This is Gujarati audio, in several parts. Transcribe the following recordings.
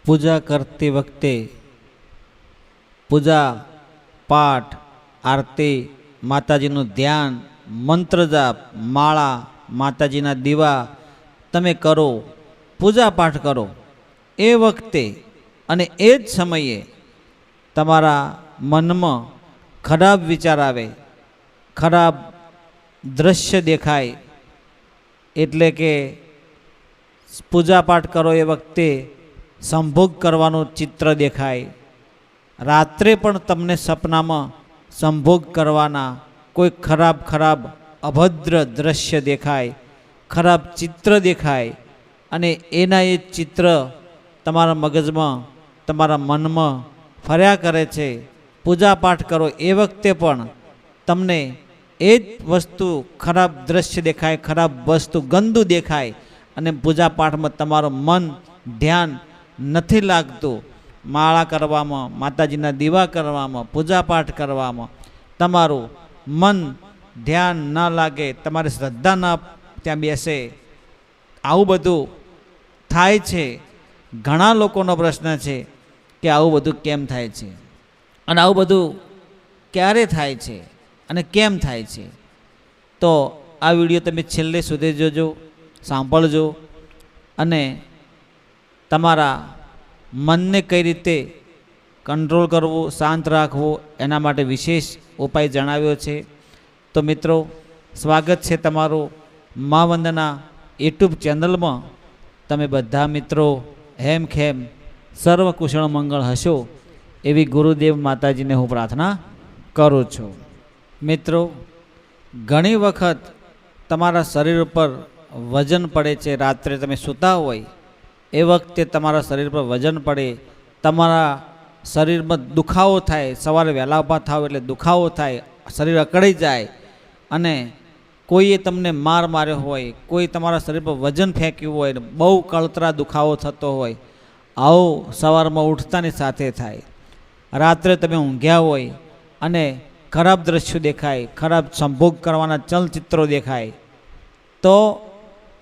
પૂજા કરતી વખતે પૂજા પાઠ આરતી માતાજીનું ધ્યાન મંત્ર જાપ માળા માતાજીના દીવા તમે કરો, પૂજા પાઠ કરો, એ વખતે અને એ જ સમયે તમારા મનમાં ખરાબ વિચાર આવે, ખરાબ દ્રશ્ય દેખાય, એટલે કે પૂજા પાઠ કરો એ વખતે સંભોગ કરવાનું ચિત્ર દેખાય, રાત્રે પણ તમને સપનામાં સંભોગ કરવાના કોઈ ખરાબ અભદ્ર દ્રશ્ય દેખાય, ખરાબ ચિત્ર દેખાય અને એના એ ચિત્ર તમારા મગજમાં તમારા મનમાં ફર્યા કરે છે. પૂજા પાઠ કરો એ વખતે પણ તમને એ જ વસ્તુ ખરાબ દ્રશ્ય દેખાય, ખરાબ વસ્તુ ગંદુ દેખાય અને પૂજા પાઠમાં તમારું મન ધ્યાન નથી લાગતું. માળા કરવામાં, માતાજીના દીવા કરવામાં, પૂજા પાઠ કરવામાં તમારું મન ધ્યાન ન લાગે, તમારી શ્રદ્ધા ન ત્યાં બેસે, આવું બધું થાય છે. ઘણા લોકોનો પ્રશ્ન છે કે આવું બધું કેમ થાય છે અને આવું બધું ક્યારે થાય છે અને કેમ થાય છે. તો આ વિડીયો તમે છેલ્લે સુધી જોજો, સાંભળજો અને તમારા મનને કઈ રીતે કંટ્રોલ કરવું, શાંત રાખવું, એના માટે વિશેષ ઉપાય જણાવ્યો છે. તો મિત્રો, સ્વાગત છે તમારું મા વંદના યુટ્યુબ ચેનલમાં. તમે બધા મિત્રો હેમખેમ સર્વ કુશળ મંગળ હશો એવી ગુરુદેવ માતાજીને હું પ્રાર્થના કરું છું. મિત્રો, ઘણી વખત તમારા શરીર ઉપર વજન પડે છે. રાત્રે તમે સૂતા હોય એ વખતે તમારા શરીર પર વજન પડે, તમારા શરીરમાં દુખાવો થાય, સવારે વહેલા ઊભા થાવ એટલે દુખાવો થાય, શરીર અકળાઈ જાય અને કોઈએ તમને માર માર્યો હોય, કોઈ તમારા શરીર પર વજન ફેંક્યું હોય, બહુ કળતરા દુખાવો થતો હોય, આવું સવારમાં ઉઠતાની સાથે થાય. રાત્રે તમે ઊંઘ્યા હોય અને ખરાબ દ્રશ્યો દેખાય, ખરાબ સંભોગ કરવાના ચલચિત્રો દેખાય, તો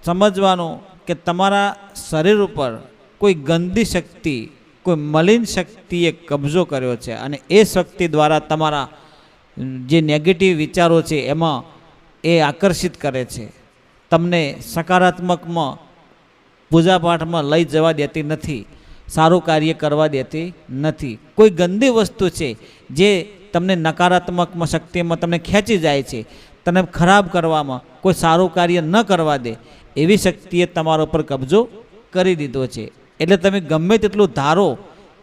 સમજવાનું કે તમારા શરીર ઉપર કોઈ ગંદી શક્તિ, કોઈ મલિન શક્તિએ કબજો કર્યો છે અને એ શક્તિ દ્વારા તમારા જે નેગેટિવ વિચારો છે એમાં એ આકર્ષિત કરે છે. તમને સકારાત્મકમાં પૂજાપાઠમાં લઈ જવા દેતી નથી, સારું કાર્ય કરવા દેતી નથી. કોઈ ગંદી વસ્તુ છે જે તમને નકારાત્મકમાં શક્તિમાં તમને ખેંચી જાય છે, તમને ખરાબ કરવામાં, કોઈ સારું કાર્ય ન કરવા દે એવી શક્તિએ તમારા ઉપર કબજો કરી દીધો છે. એટલે તમે ગમે તેટલું ધારો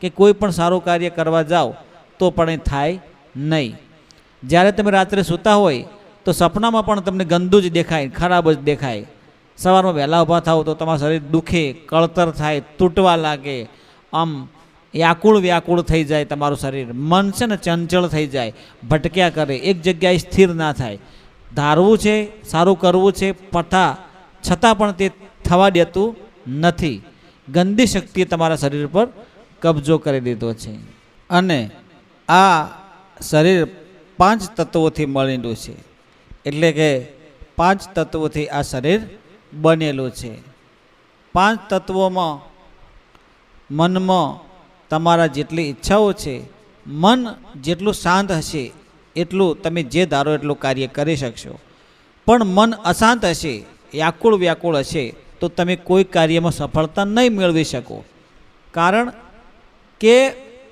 કે કોઈ પણ સારું કાર્ય કરવા જાઓ તો પણ એ થાય નહીં. જ્યારે તમે રાત્રે સૂતા હોય તો સપનામાં પણ તમને ગંદુ જ દેખાય, ખરાબ જ દેખાય. સવારમાં વહેલા ઊભા થાવ તો તમારું શરીર દુખે, કળતર થાય, તૂટવા લાગે, આમ વ્યાકુળ થઈ જાય તમારું શરીર. મન છે ને ચંચળ થઈ જાય, ભટક્યા કરે, એક જગ્યાએ સ્થિર ના થાય. ધારવું છે, સારું કરવું છે, છતાં પણ તે થવા દેતું નથી. ગંદી શક્તિએ તમારા શરીર પર કબજો કરી દીધો છે. અને આ શરીર 5 તત્વોથી મળેલું છે, એટલે કે 5 તત્વોથી આ શરીર બનેલું છે. 5 તત્વોમાં મનમાં તમારા જેટલી ઈચ્છાઓ છે, મન જેટલું શાંત હશે એટલું તમે જે ધારો એટલું કાર્ય કરી શકશો. પણ મન અશાંત હશે, વ્યાકુળ હશે તો તમે કોઈ કાર્યમાં સફળતા નહીં મેળવી શકો. કારણ કે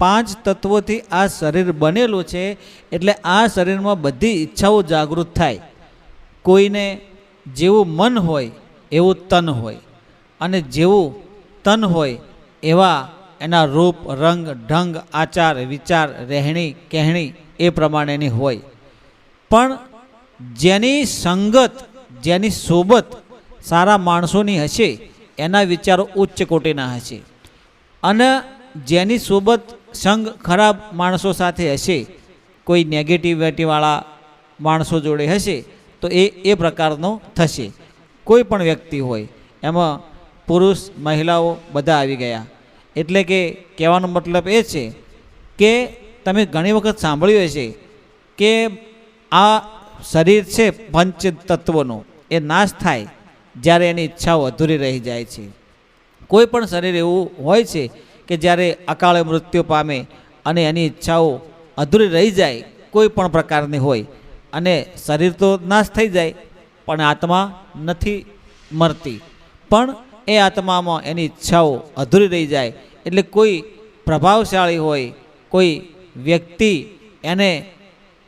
5 તત્વોથી આ શરીર બનેલું છે, એટલે આ શરીરમાં બધી ઈચ્છાઓ જાગૃત થાય. કોઈને જેવું મન હોય એવું તન હોય અને જેવું તન હોય એવા એના રૂપ, રંગ, ઢંગ, આચાર, વિચાર, રહેણી કહેણી એ પ્રમાણેની હોય. પણ જેની સંગત, જેની સોબત સારા માણસોની હશે એના વિચારો ઉચ્ચ કોટીના હશે અને જેની સોબત સંગ ખરાબ માણસો સાથે હશે, કોઈ નેગેટિવિટીવાળા માણસો જોડે હશે તો એ પ્રકારનો થશે. કોઈ પણ વ્યક્તિ હોય, એમાં પુરુષ મહિલાઓ બધા આવી ગયા. એટલે કે કહેવાનો મતલબ એ છે કે તમે ઘણી વખત સાંભળ્યું હશે કે આ શરીર છે પંચ તત્વોનું, એ નાશ થાય જ્યારે એની ઈચ્છાઓ અધૂરી રહી જાય છે. કોઈ પણ શરીર એવું હોય છે કે જ્યારે અકાળે મૃત્યુ પામે અને એની ઈચ્છાઓ અધૂરી રહી જાય, કોઈ પણ પ્રકારની હોય, અને શરીર તો નાશ થઈ જાય પણ આત્મા નથી મરતી, પણ એ આત્મામાં એની ઈચ્છાઓ અધૂરી રહી જાય, એટલે કોઈ પ્રભાવશાળી હોય, કોઈ વ્યક્તિ એને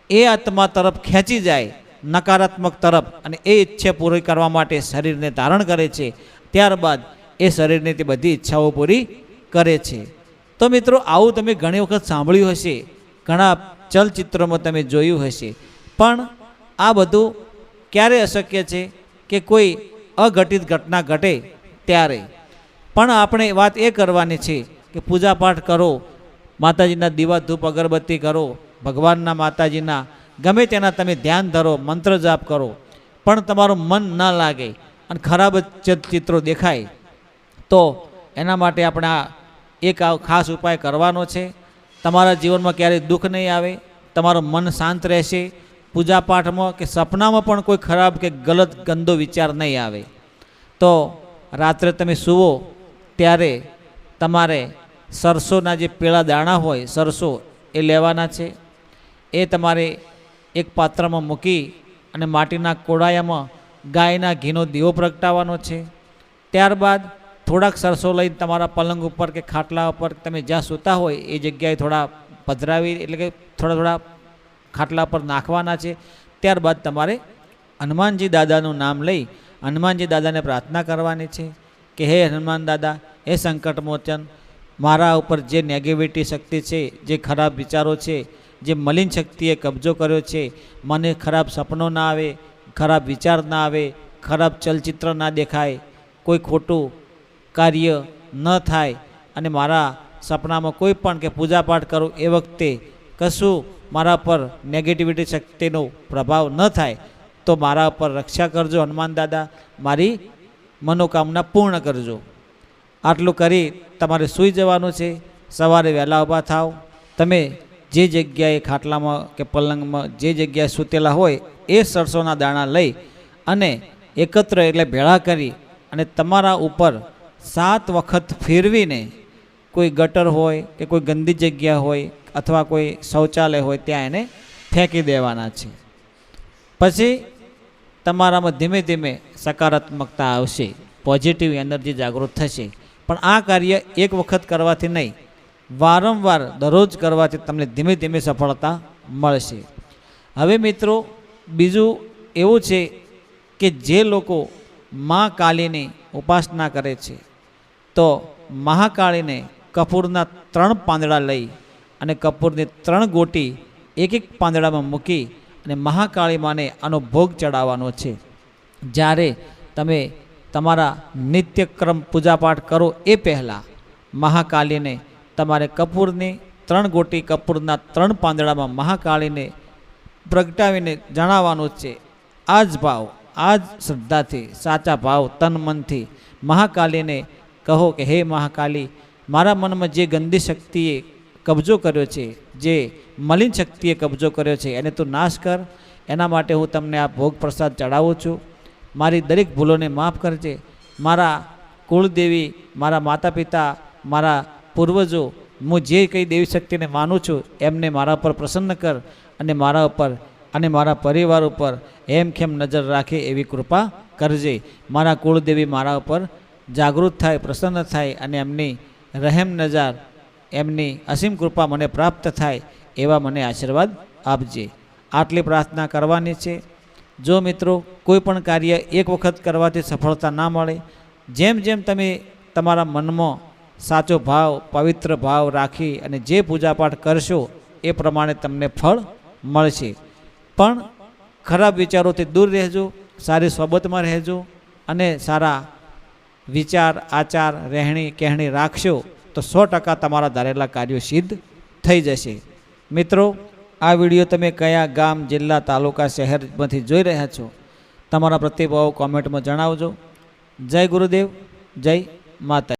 એ આત્મા તરફ ખેંચી જાય, નકારાત્મક તરફ, અને એ ઈચ્છા પૂરી કરવા માટે શરીરને ધારણ કરે છે. ત્યારબાદ એ શરીરની તે બધી ઈચ્છાઓ પૂરી કરે છે. તો મિત્રો, આવું તમે ઘણી વખત સાંભળ્યું હશે, ઘણા ચલચિત્રોમાં તમે જોયું હશે, પણ આ બધું ક્યારે અશક્ય છે કે કોઈ અઘટિત ઘટના ઘટે ત્યારે. પણ આપણે વાત એ કરવાની છે કે પૂજાપાઠ કરો, માતાજીના દીવા ધૂપ અગરબત્તી કરો, ભગવાનના માતાજીના ગમે તેના તમે ધ્યાન ધરો, મંત્ર જાપ કરો, પણ તમારું મન ન લાગે અને ખરાબ ચિત્રો દેખાય, તો એના માટે આપણે આ એક ખાસ ઉપાય કરવાનો છે. તમારા જીવનમાં ક્યારેય દુઃખ નહીં આવે, તમારું મન શાંત રહેશે, પૂજાપાઠમાં કે સપનામાં પણ કોઈ ખરાબ કે ગલત ગંદો વિચાર નહીં આવે. તો રાત્રે તમે સૂવો ત્યારે તમારે સરસોના જે પીળા દાણા હોય, સરસો એ લેવાના છે. એ તમારે એક પાત્રમાં મૂકી અને માટીના કોડાયામાં ગાયના ઘીનો દીવો પ્રગટાવવાનો છે. ત્યારબાદ થોડાક સરસો લઈને તમારા પલંગ ઉપર કે ખાટલા ઉપર તમે જ્યાં સૂતા હોય એ જગ્યાએ થોડા પધરાવી, એટલે કે થોડા થોડા ખાટલા પર નાખવાના છે. ત્યારબાદ તમારે હનુમાનજી દાદાનું નામ લઈ હનુમાનજી દાદાને પ્રાર્થના કરવાની છે કે હે હનુમાન દાદા, હે સંકટ મોચન, મારા ઉપર જે નેગેટિવિટી શક્તિ છે, જે ખરાબ વિચારો છે, જે મલિન શક્તિએ કબજો કર્યો છે, મને ખરાબ સપનો ના આવે, ખરાબ વિચાર ના આવે, ખરાબ ચલચિત્ર ના દેખાય, કોઈ ખોટું કાર્ય ન થાય, અને મારા સપનામાં કોઈ પણ કે પૂજાપાઠ કરું એ વખતે કશું મારા પર નેગેટિવિટી શક્તિનો પ્રભાવ ન થાય, તો મારા પર રક્ષા કરજો હનુમાન દાદા, મારી મનોકામના પૂર્ણ કરજો. આટલું કરી તમારે સૂઈ જવાનું છે. સવારે વહેલા ઊભા થાવ, તમે જે જગ્યાએ ખાટલામાં કે પલંગમાં જે જગ્યાએ સૂતેલા હોય એ સરસોના દાણા લઈ અને એકત્ર એટલે ભેળા કરી અને તમારા ઉપર 7 વખત ફેરવીને, કોઈ ગટર હોય કે કોઈ ગંદી જગ્યા હોય અથવા કોઈ શૌચાલય હોય ત્યાં એને ફેંકી દેવાના છે. પછી તમારામાં ધીમે ધીમે સકારાત્મકતા આવશે, પોઝિટિવ એનર્જી જાગૃત થશે. પણ આ કાર્ય એક વખત કરવાથી નહીં, વારંવાર દરરોજ કરવાથી તમને ધીમે ધીમે સફળતા મળશે. હવે મિત્રો, બીજું એવું છે કે જે લોકો મા કાલીની ઉપાસના કરે છે, તો મહાકાળીને કપૂરના 3 પાંદડા લઈ અને કપૂરની 3 ગોટી એક એક પાંદડામાં મૂકી અને મહાકાળી માને આનો ભોગ ચડાવવાનો છે. જ્યારે તમે તમારા નિત્યક્રમ પૂજાપાઠ કરો એ પહેલાં મહાકાલીને તમારે કપૂરની 3 ગોટી કપૂરના 3 પાંદડામાં મહાકાળીને પ્રગટાવીને જણાવવાનું છે. આ જ ભાવ, આ જ શ્રદ્ધાથી, સાચા ભાવ, તન મનથી મહાકાલીને કહો કે હે મહાકાલી, મારા મનમાં જે ગંદી શક્તિએ કબજો કર્યો છે, જે મલિન શક્તિએ કબજો કર્યો છે, એને તું નાશ કર. એના માટે હું તમને આ ભોગ પ્રસાદ ચડાવું છું. મારી દરેક ભૂલોને માફ કરજે. મારા કુળદેવી, મારા માતા પિતા, મારા પૂર્વજો, હું જે કંઈ દેવી શક્તિને માનું છું એમને મારા પર પ્રસન્ન કર અને મારા ઉપર અને મારા પરિવાર ઉપર હેમખેમ નજર રાખે એવી કૃપા કરજે. મારા કુળદેવી મારા ઉપર જાગૃત થાય, પ્રસન્ન થાય અને એમની રહેમ નજર, એમની અસીમ કૃપા મને પ્રાપ્ત થાય એવા મને આશીર્વાદ આપજે. આટલી પ્રાર્થના કરવાની છે. જો મિત્રો, કોઈ પણ કાર્ય એક વખત કરવાથી સફળતા ના મળે, જેમ જેમ તમે તમારા મનમાં સાચો ભાવ, પવિત્ર ભાવ રાખી અને જે પૂજાપાઠ કરશો એ પ્રમાણે તમને ફળ મળશે. પણ ખરાબ વિચારોથી દૂર રહેજો, સારી સોબતમાં રહેજો અને સારા વિચાર, આચાર, રહેણી કહેણી રાખશો તો 100% તમારા ધારેલા કાર્યો સિદ્ધ થઈ જશે. મિત્રો, આ વિડીયો તમે કયા ગામ, જિલ્લા, તાલુકા, શહેરમાંથી જોઈ રહ્યા છો, તમારા પ્રતિભાવો કોમેન્ટમાં જણાવજો. જય ગુરુદેવ, જય માતા.